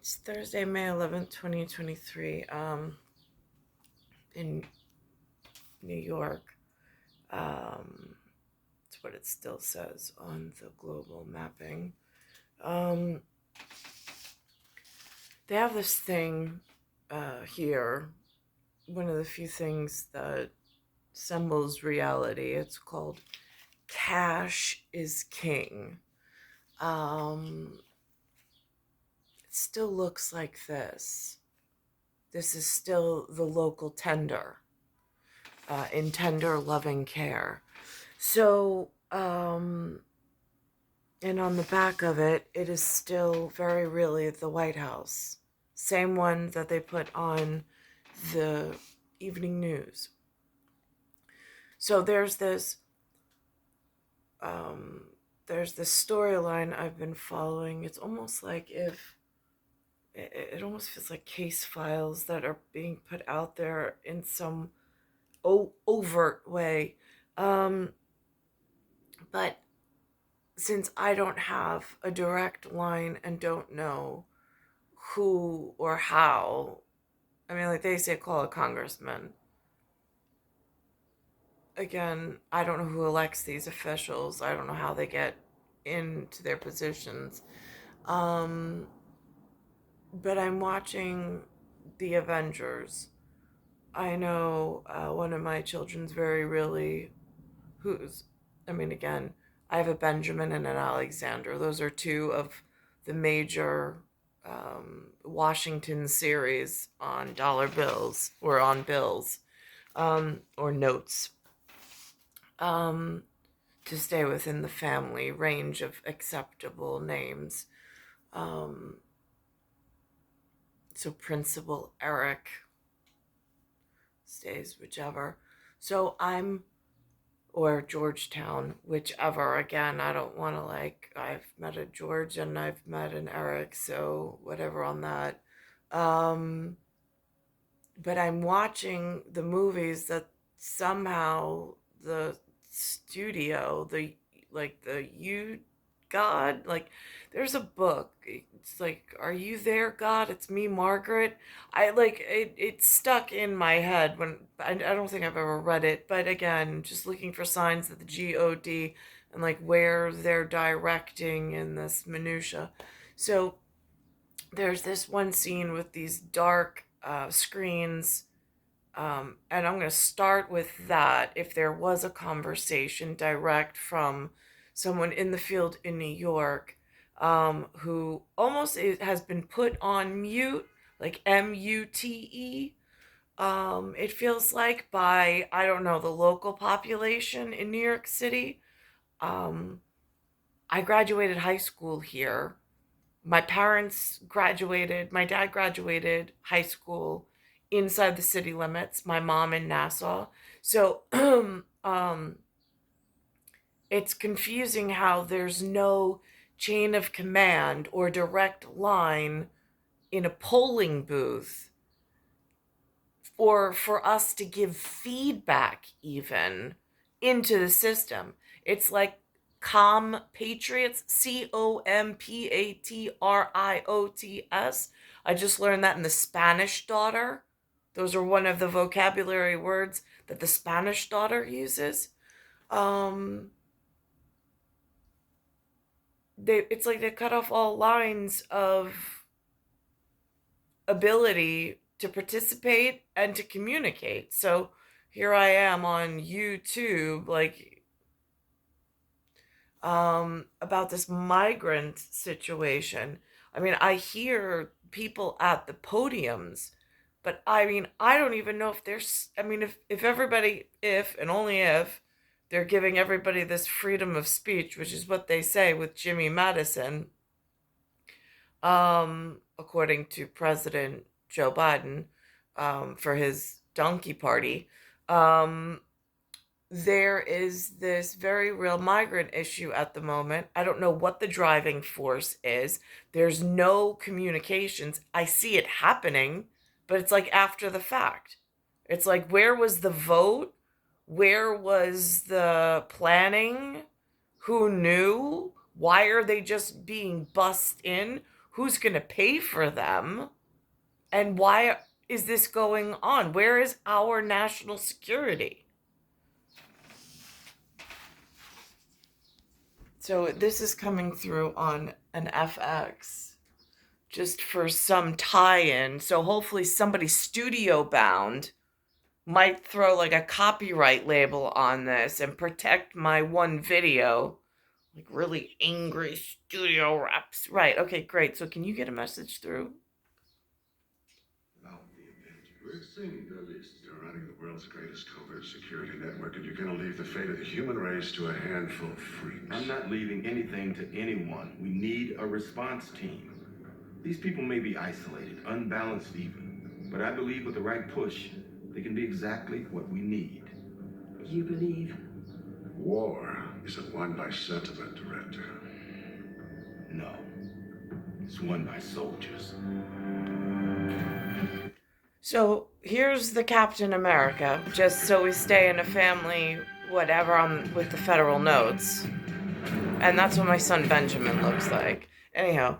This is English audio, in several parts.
It's Thursday, May 11th, 2023, in New York. It's what it still says on the global mapping. They have this thing here, one of the few things that resembles reality. It's called Cash is King. It still looks like this. This is still the local tender, in tender, loving care. So, and on the back of it, it is still very really the White House. Same one that they put on the evening news. So there's this storyline I've been following. It's almost like if it almost feels like case files that are being put out there in some overt way. But since I don't have a direct line and don't know who or how, I mean, like they say, call a congressman. Again, I don't know who elects these officials. I don't know how they get into their positions. But I'm watching the Avengers. I know one of my children's again, I have a Benjamin and an Alexander. Those are two of the major Washington series on dollar bills or on bills or notes, to stay within the family range of acceptable names. So Principal Eric stays whichever. So or Georgetown, whichever. Again, I don't want to I've met a George and I've met an Eric, so whatever on that. But I'm watching the movies that somehow the studio, God, there's a book. It's like, are you there, God? It's me, Margaret. It stuck in my head when I don't think I've ever read it, but again, just looking for signs that the God and where they're directing in this minutia. So there's this one scene with these dark screens. And I'm going to start with that. If there was a conversation direct from someone in the field in New York, who almost has been put on mute, like MUTE, it feels like, by, I don't know, the local population in New York City. I graduated high school here. My dad graduated high school inside the city limits, my mom in Nassau. So it's confusing how there's no chain of command or direct line in a polling booth, or for us to give feedback even into the system. It's like Compatriots, Compatriots. I just learned that in the Spanish daughter. Those are one of the vocabulary words that the Spanish daughter uses. It's like they cut off all lines of ability to participate and to communicate. So here I am on YouTube, about this migrant situation. I mean, I hear people at the podiums, but I mean, I don't even know if there's, I mean, if everybody, if and only if they're giving everybody this freedom of speech, which is what they say with Jimmy Madison, according to President Joe Biden, for his donkey party. There is this very real migrant issue at the moment. I don't know what the driving force is. There's no communications. I see it happening, but it's like after the fact. It's like, where was the vote? Where was the planning? Who knew? Why are they just being bussed in? who's going to pay for them, and why is this going on? Where is our national security? So this is coming through on an FX just for some tie-in. So hopefully somebody studio bound might throw like a copyright label on this and protect my one video. Like really angry studio reps. Right, okay, great. So can you get a message through? About the Avengers. We're seeing the list. You're running the world's greatest covert security network, and you're gonna leave the fate of the human race to a handful of freaks. I'm not leaving anything to anyone. We need a response team. These people may be isolated, unbalanced even, but I believe with the right push, they can be exactly what we need. You believe? War isn't won by sentiment, Director. No, it's won by soldiers. So here's the Captain America, just so we stay in a family, whatever, I'm with the federal notes. And that's what my son Benjamin looks like. Anyhow,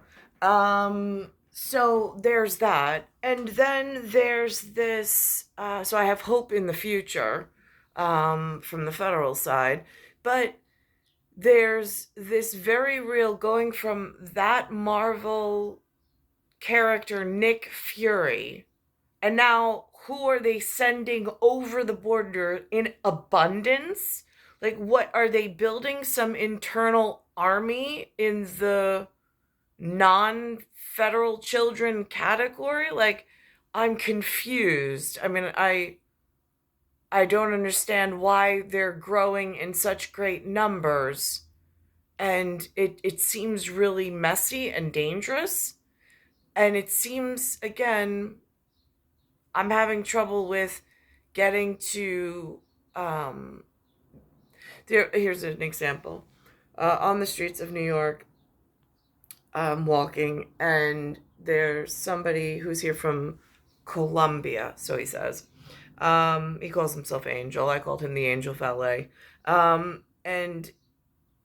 so there's that. And then there's this, so I have hope in the future from the federal side. But there's this very real going from that Marvel character, Nick Fury, and now who are they sending over the border in abundance? Like, what are they building? Some internal army in the non-federal children category? Like, I'm confused. I mean, I don't understand why they're growing in such great numbers. And it seems really messy and dangerous. And it seems, again, I'm having trouble with getting to, here's an example. On the streets of New York, I'm walking, and there's somebody who's here from Colombia, so he says. He calls himself Angel. I called him the Angel Valet. And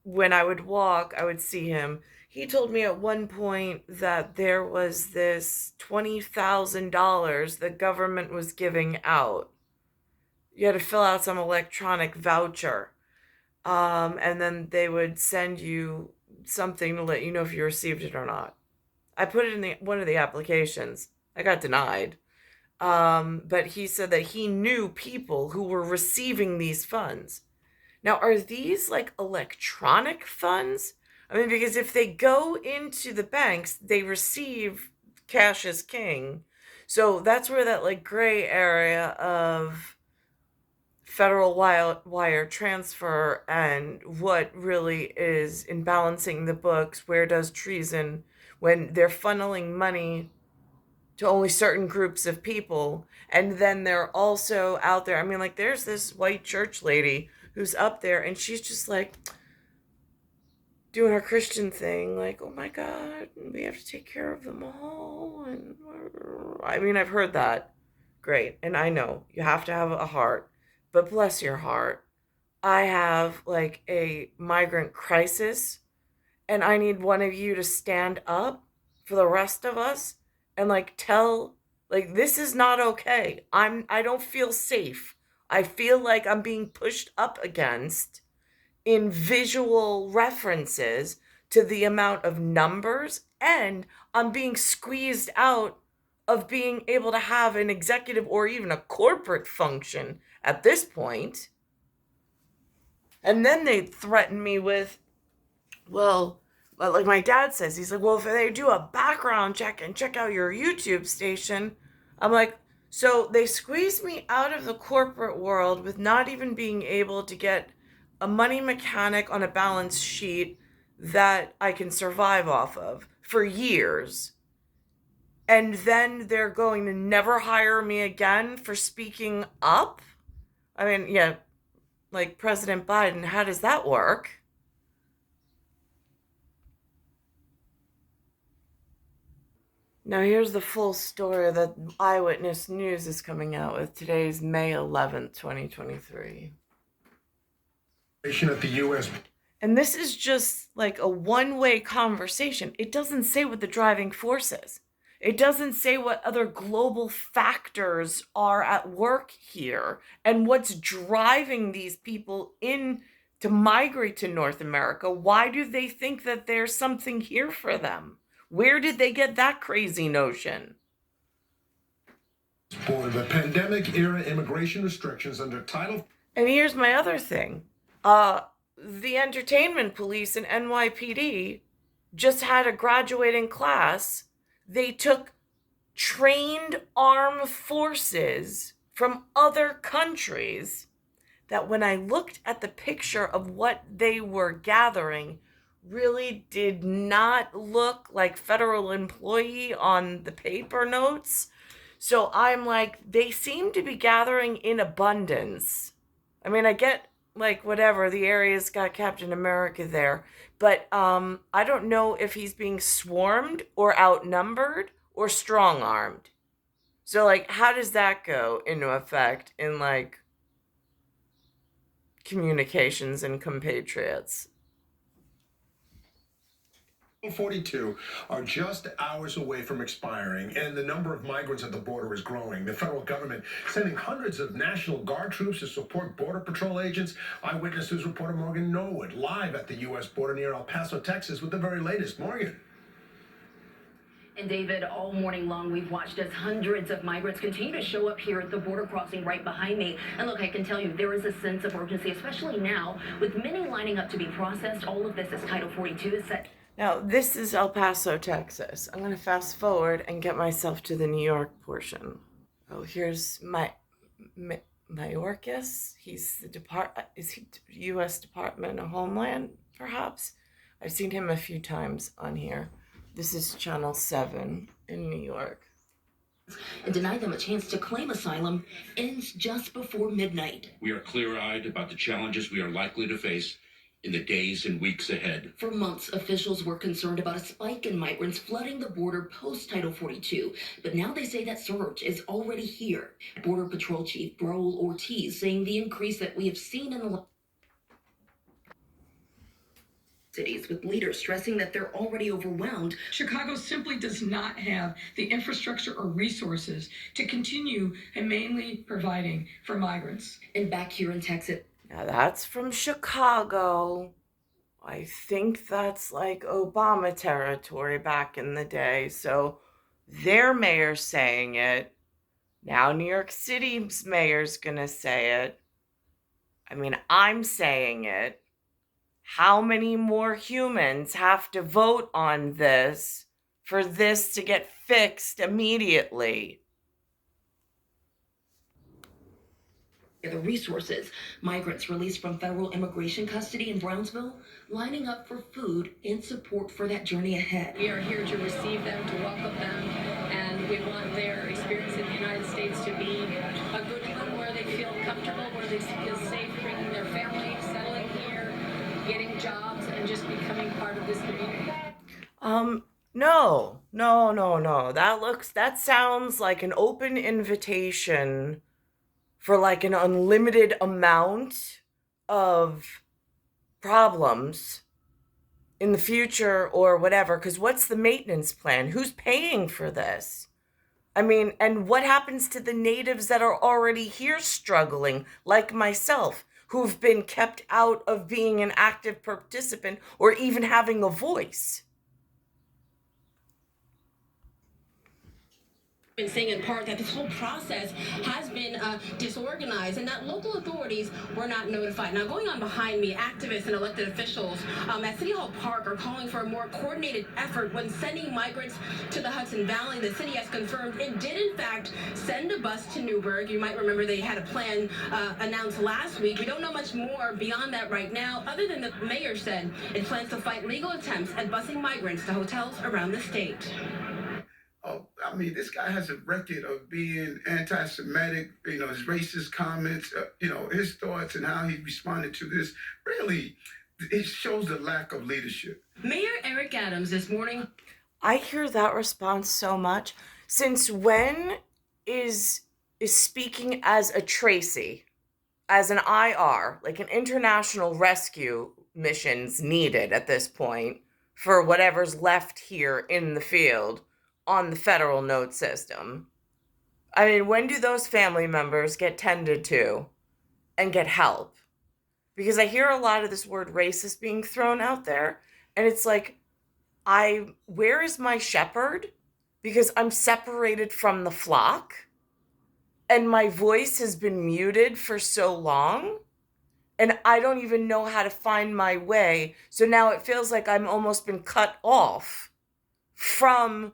when I would walk, I would see him. He told me at one point that there was this $20,000 the government was giving out. You had to fill out some electronic voucher. And then they would send you something to let you know if you received it or not. I put it in one of the applications. I got denied. But he said that he knew people who were receiving these funds. Now, are these like electronic funds? I mean, because if they go into the banks, they receive cash as king. So that's where that like gray area of federal wire transfer and what really is in balancing the books, where does treason, when they're funneling money to only certain groups of people, and then they're also out there. I mean, like, there's this white church lady who's up there, and she's just like doing her Christian thing, like, oh my God, we have to take care of them all. And I mean, I've heard that. Great. And I know you have to have a heart, but bless your heart. I have like a migrant crisis, and I need one of you to stand up for the rest of us and like tell, like, this is not okay. I don't feel safe. I feel like I'm being pushed up against in visual references to the amount of numbers, and I'm being squeezed out of being able to have an executive or even a corporate function at this point. And then they threaten me with, well, like my dad says, he's like, well, if they do a background check and check out your YouTube station, I'm like, so they squeezed me out of the corporate world with not even being able to get a money mechanic on a balance sheet that I can survive off of for years. And then they're going to never hire me again for speaking up? I mean, yeah, like President Biden, how does that work? Now here's the full story that Eyewitness News is coming out with. Today's May 11th, 2023. At the U.S. And this is just like a one-way conversation. It doesn't say what the driving force is. It doesn't say what other global factors are at work here and what's driving these people in to migrate to North America. Why do they think that there's something here for them? Where did they get that crazy notion? For the pandemic era immigration restrictions under Title. And here's my other thing. The entertainment police in NYPD just had a graduating class. They took trained armed forces from other countries that, when I looked at the picture of what they were gathering, really did not look like federal employee on the paper notes. So I'm like, they seem to be gathering in abundance. I mean, I get like whatever, the area's got Captain America there, but I don't know if he's being swarmed or outnumbered or strong-armed. So like, how does that go into effect in like communications and compatriots? 42 are just hours away from expiring, and the number of migrants at the border is growing. The federal government sending hundreds of National Guard troops to support Border Patrol agents. Eyewitness News reporter Morgan Norwood live at the U.S. border near El Paso, Texas, with the very latest. Morgan. And David, all morning long, we've watched as hundreds of migrants continue to show up here at the border crossing right behind me. And look, I can tell you there is a sense of urgency, especially now, with many lining up to be processed. All of this as Title 42 is set. Now, this is El Paso, Texas. I'm going to fast forward and get myself to the New York portion. Oh, here's Mayorkas. He's the is he U.S. Department of Homeland, perhaps? I've seen him a few times on here. This is Channel 7 in New York. And deny them a chance to claim asylum ends just before midnight. We are clear-eyed about the challenges we are likely to face in the days and weeks ahead. For months, officials were concerned about a spike in migrants flooding the border post-Title 42, but now they say that surge is already here. Border Patrol Chief Raul Ortiz saying the increase that we have seen in the cities, with leaders stressing that they're already overwhelmed. Chicago simply does not have the infrastructure or resources to continue humanely providing for migrants. And back here in Texas, now that's from Chicago. I think that's like Obama territory back in the day. So their mayor's saying it. Now New York City's mayor's gonna say it. I mean, I'm saying it. How many more humans have to vote on this for this to get fixed immediately? the resources. Migrants released from federal immigration custody in Brownsville lining up for food in support for that journey ahead. We are here to receive them, to welcome them, and we want their experience in the United States to be a good one where they feel comfortable, where they feel safe bringing their family, settling here, getting jobs, and just becoming part of this community. No. That sounds like an open invitation for like an unlimited amount of problems in the future or whatever. Because what's the maintenance plan? Who's paying for this? I mean, and what happens to the natives that are already here struggling, like myself, who've been kept out of being an active participant or even having a voice? Been saying in part that this whole process has been disorganized and that local authorities were not notified. Now, going on behind me, activists and elected officials at City Hall Park are calling for a more coordinated effort when sending migrants to the Hudson Valley. The city has confirmed it did, in fact, send a bus to Newburgh. You might remember they had a plan announced last week. We don't know much more beyond that right now, other than the mayor said it plans to fight legal attempts at busing migrants to hotels around the state. Oh, I mean, this guy has a record of being anti-Semitic, his racist comments, his thoughts and how he responded to this. Really, it shows the lack of leadership. Mayor Eric Adams this morning. I hear that response so much. Since when is speaking as a Tracy, as an IR, like an international rescue missions needed at this point for whatever's left here in the field on the federal note system. I mean, when do those family members get tended to and get help? Because I hear a lot of this word racist being thrown out there, and it's like, where is my shepherd? Because I'm separated from the flock, and my voice has been muted for so long, and I don't even know how to find my way. So now it feels like I'm almost been cut off from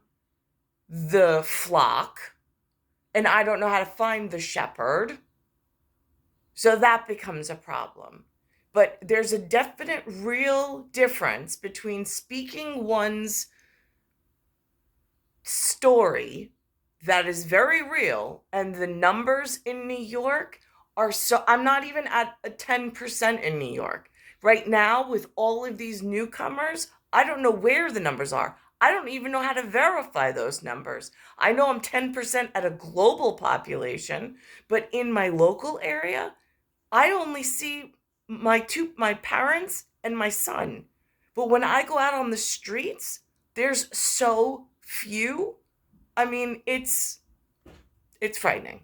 the flock, and I don't know how to find the shepherd. So that becomes a problem. But there's a definite, real difference between speaking one's story that is very real, and the numbers in New York are so, I'm not even at a 10% in New York. Right now, with all of these newcomers, I don't know where the numbers are. I don't even know how to verify those numbers. I know I'm 10% at a global population, but in my local area, I only see my parents and my son. But when I go out on the streets, there's so few. I mean, it's frightening.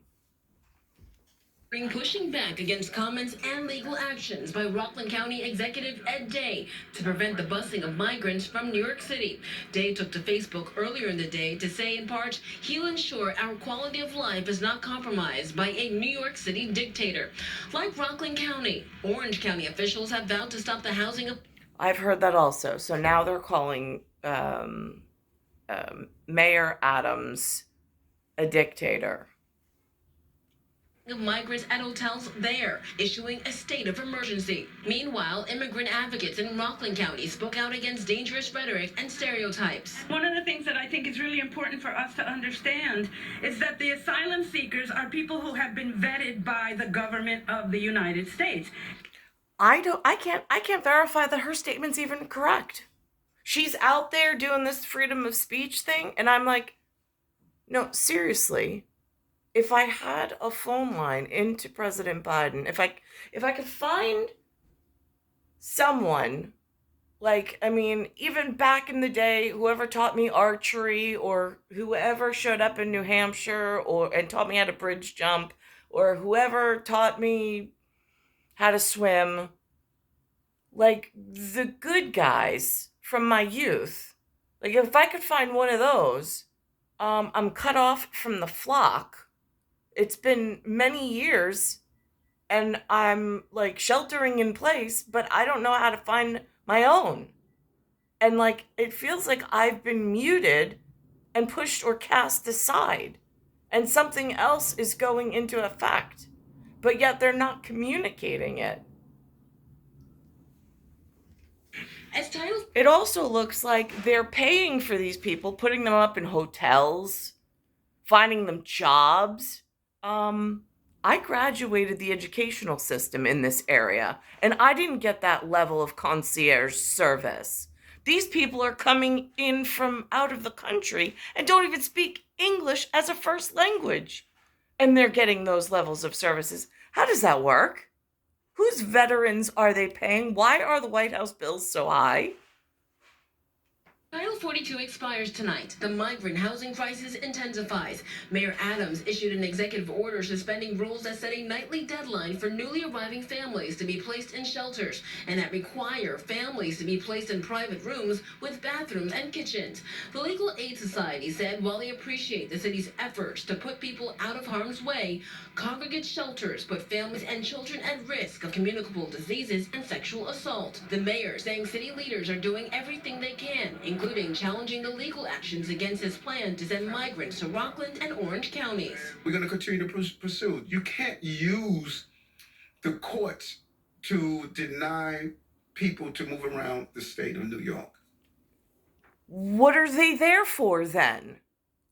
Pushing back against comments and legal actions by Rockland County Executive Ed Day to prevent the busing of migrants from New York City. Day took to Facebook earlier in the day to say, in part, he'll ensure our quality of life is not compromised by a New York City dictator. Like Rockland County, Orange County officials have vowed to stop the housing of... I've heard that also. So now they're calling Mayor Adams a dictator. Of migrants at hotels there, issuing a state of emergency. Meanwhile, immigrant advocates in Rockland County spoke out against dangerous rhetoric and stereotypes. One of the things that I think is really important for us to understand is that the asylum seekers are people who have been vetted by the government of the United States. I can't verify that her statement's even correct. She's out there doing this freedom of speech thing, and I'm like, no, seriously. If I had a phone line into President Biden, if I could find someone, like, I mean, even back in the day, whoever taught me archery, or whoever showed up in New Hampshire and taught me how to bridge jump, or whoever taught me how to swim, like the good guys from my youth, like if I could find one of those, I'm cut off from the flock. It's been many years, and I'm like sheltering in place, but I don't know how to find my own. And like, it feels like I've been muted and pushed or cast aside, and something else is going into effect, but yet they're not communicating it. It also looks like they're paying for these people, putting them up in hotels, finding them jobs. I graduated the educational system in this area, and I didn't get that level of concierge service. These people are coming in from out of the country and don't even speak English as a first language, and they're getting those levels of services. How does that work? Whose veterans are they paying? Why are the White House bills so high? Title 42 expires tonight. The migrant housing crisis intensifies. Mayor Adams issued an executive order suspending rules that set a nightly deadline for newly arriving families to be placed in shelters, and that require families to be placed in private rooms with bathrooms and kitchens. The Legal Aid Society said while they appreciate the city's efforts to put people out of harm's way, congregate shelters put families and children at risk of communicable diseases and sexual assault. The mayor saying city leaders are doing everything they can, including challenging the legal actions against his plan to send migrants to Rockland and Orange counties. We're going to continue to pursue. You can't use the courts to deny people to move around the state of New York. What are they there for then?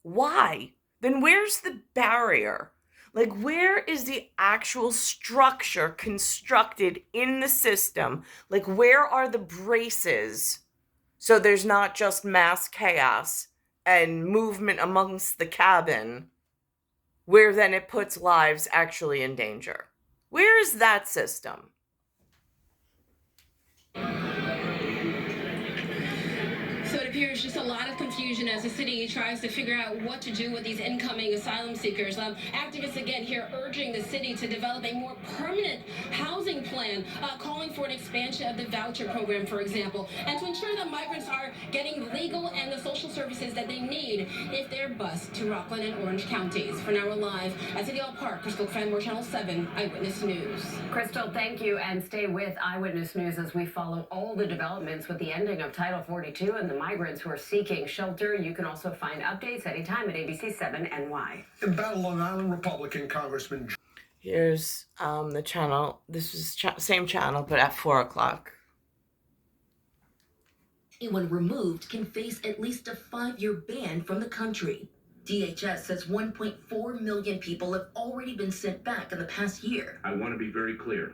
Why? Then where's the barrier? Like, where is the actual structure constructed in the system? Like, where are the braces? So there's not just mass chaos and movement amongst the cabin, where then it puts lives actually in danger. Where is that system? appears just a lot of confusion as the city tries to figure out what to do with these incoming asylum seekers. Activists again here urging the city to develop a more permanent housing plan, calling for an expansion of the voucher program, for example, and to ensure that migrants are getting legal and the social services that they need if they're bused to Rockland and Orange counties. For now, we're live at City Hall Park. Crystal Cranmore, Channel 7 Eyewitness News. Crystal, thank you, and stay with Eyewitness News as we follow all the developments with the ending of Title 42 and the migrants who are seeking shelter. You can also find updates anytime at ABC7NY. In Battle, Long Island, Republican Congressman. Here's the channel. This is same channel, but at 4 o'clock. Anyone removed can face at least a 5-year ban from the country. DHS says 1.4 million people have already been sent back in the past year. I want to be very clear.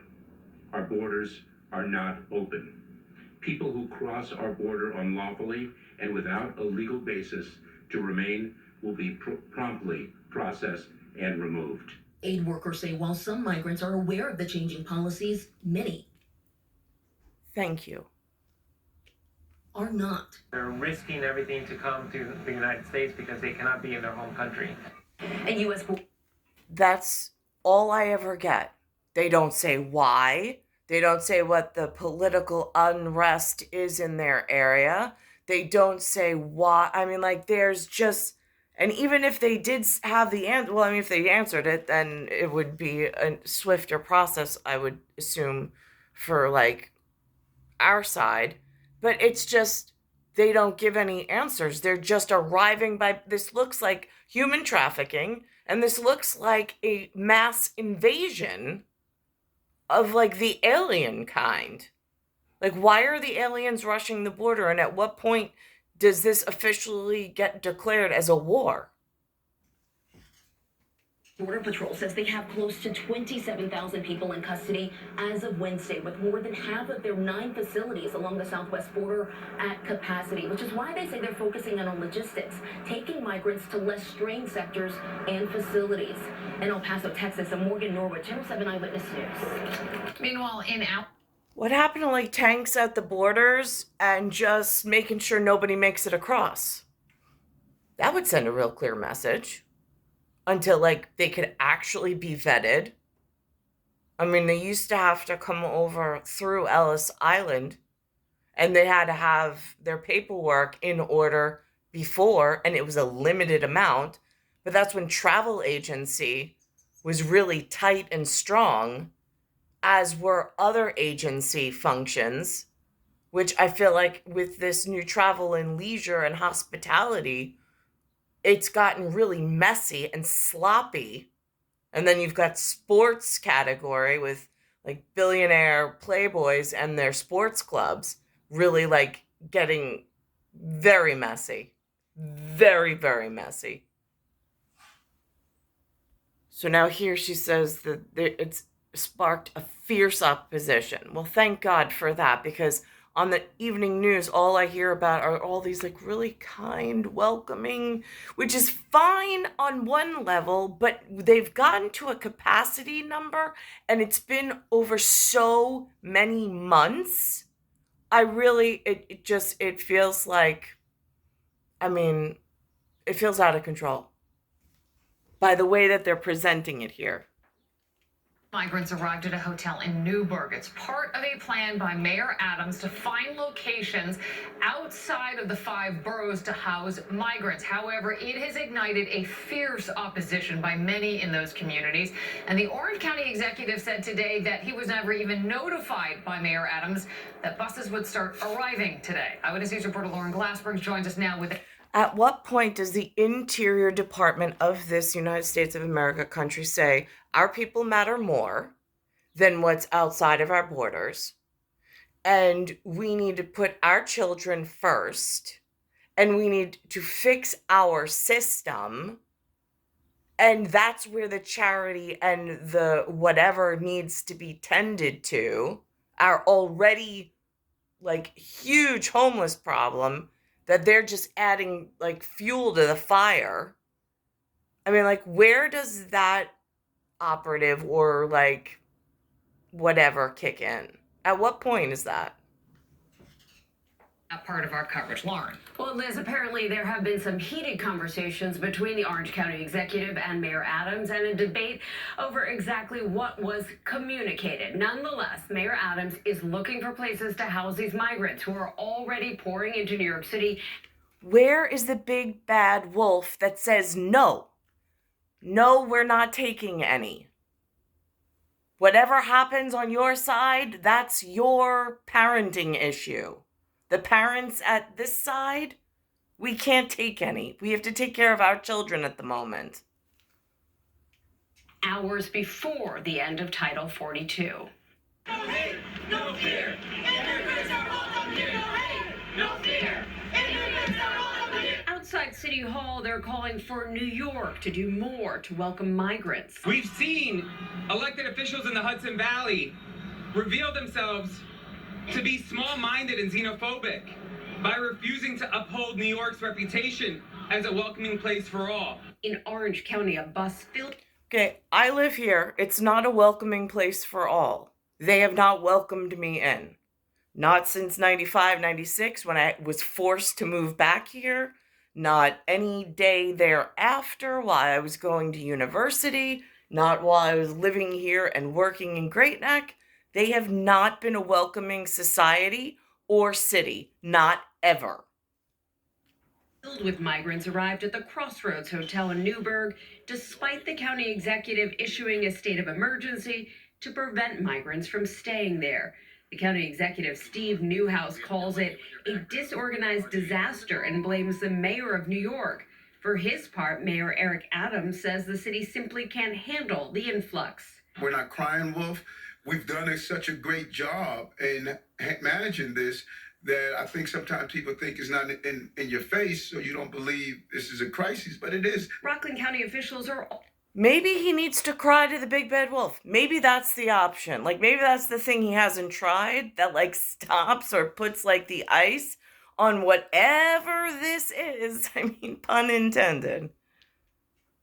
Our borders are not open. People who cross our border unlawfully and without a legal basis to remain will be promptly processed and removed. Aid workers say while some migrants are aware of the changing policies, many Thank you. are not. They're risking everything to come to the United States because they cannot be in their home country. And U.S. That's all I ever get. They don't say why. They don't say what the political unrest is in their area. They don't say why. I mean, like, there's just, and even if they did have the answer, well, I mean, if they answered it, then it would be a swifter process, I would assume, for, like, our side. But it's just, they don't give any answers. They're just arriving by, this looks like human trafficking, and this looks like a mass invasion of, like, the alien kind. Like, why are the aliens rushing the border, and at what point does this officially get declared as a war? Border Patrol says they have close to 27,000 people in custody as of Wednesday, with more than half of their 9 facilities along the southwest border at capacity, which is why they say they're focusing on logistics, taking migrants to less strained sectors and facilities. In El Paso, Texas, and Morgan Norwood, Channel 7 Eyewitness News. Meanwhile, in our What happened to, like, tanks at the borders and just making sure nobody makes it across? That would send a real clear message. Until, like, they could actually be vetted. I mean, they used to have to come over through Ellis Island, and they had to have their paperwork in order before, and it was a limited amount. But that's when travel agency was really tight and strong, as were other agency functions, which I feel like with this new travel and leisure and hospitality, it's gotten really messy and sloppy. And then you've got sports category with, like, billionaire playboys and their sports clubs really, like, getting very messy. Very, very messy. So now here she says that it's sparked a fierce opposition. Well, thank God for that, because on the evening news, all I hear about are all these, like, really kind, welcoming, which is fine on one level, but they've gotten to a capacity number, and it's been over so many months. It feels like, I mean, it feels out of control by the way that they're presenting it here. migrants arrived at a hotel in Newburgh. It's part of a plan by Mayor Adams to find locations outside of the 5 boroughs to house migrants. However, it has ignited a fierce opposition by many in those communities. And the Orange County executive said today that he was never even notified by Mayor Adams that buses would start arriving today. Eyewitness News reporter Lauren Glassberg joins us now with... At what point does the Interior Department of this United States of America country say our people matter more than what's outside of our borders, and we need to put our children first, and we need to fix our system, and that's where the charity and the whatever needs to be tended to, our already, like, huge homeless problem, that they're just adding, like, fuel to the fire. I mean, like, where does that operative or, like, whatever kick in? At what point is that? That part of our coverage. Lauren. Well, Liz, apparently there have been some heated conversations between the Orange County executive and Mayor Adams and a debate over exactly what was communicated. Nonetheless, Mayor Adams is looking for places to house these migrants who are already pouring into New York City. Where is the big bad wolf that says no? No, we're not taking any. Whatever happens on your side, that's your parenting issue. The parents at this side, we can't take any. We have to take care of our children at the moment. Hours before the end of Title 42. No hate, no fear. Immigrants are welcome here. No hate, no fear. Immigrants are welcome here. Outside City Hall, they're calling for New York to do more to welcome migrants. We've seen elected officials in the Hudson Valley reveal themselves to be small-minded and xenophobic by refusing to uphold New York's reputation as a welcoming place for all. In Orange County, a bus filled... Okay, I live here. It's not a welcoming place for all. They have not welcomed me in. Not since 95, 96, when I was forced to move back here. Not any day thereafter while I was going to university. Not while I was living here and working in Great Neck. They have not been a welcoming society or city. Not ever. Filled with migrants arrived at the Crossroads Hotel in Newburgh, despite the county executive issuing a state of emergency to prevent migrants from staying there. The county executive, Steve Newhouse, calls it a disorganized disaster and blames the mayor of New York. For his part, Mayor Eric Adams says the city simply can't handle the influx. We're not crying wolf. We've done such a great job in managing this that I think sometimes people think it's not in your face, so you don't believe this is a crisis, but it is. Rockland County officials are... Maybe he needs to cry to the big bad wolf. Maybe that's the option. Like, maybe that's the thing he hasn't tried that, like, stops or puts, like, the ice on whatever this is. I mean, pun intended.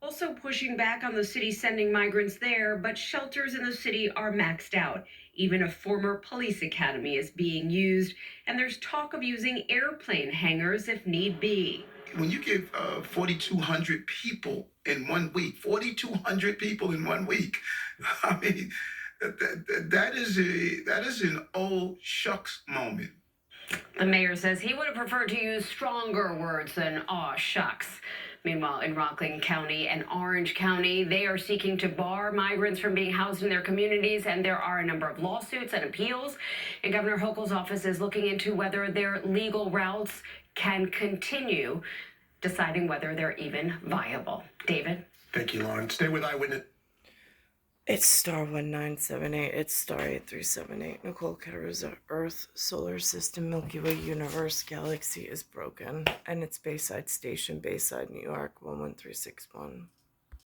Also pushing back on the city sending migrants there, but shelters in the city are maxed out. Even a former police academy is being used, and there's talk of using airplane hangars if need be. When you give 4,200 people in 1 week, 4,200 people in 1 week, I mean, that is an old shucks moment. The mayor says he would have preferred to use stronger words than aw shucks. Meanwhile, in Rockland County and Orange County, they are seeking to bar migrants from being housed in their communities, and there are a number of lawsuits and appeals. And Governor Hochul's office is looking into whether their legal routes can continue, deciding whether they're even viable. David? Thank you, Lauren. Stay with Eyewitness. It's star 1978. It's star 8378. Nicole, Cattaruzza, Earth, Solar System, Milky Way, Universe, Galaxy is broken. And it's Bayside Station, Bayside, New York, 11361.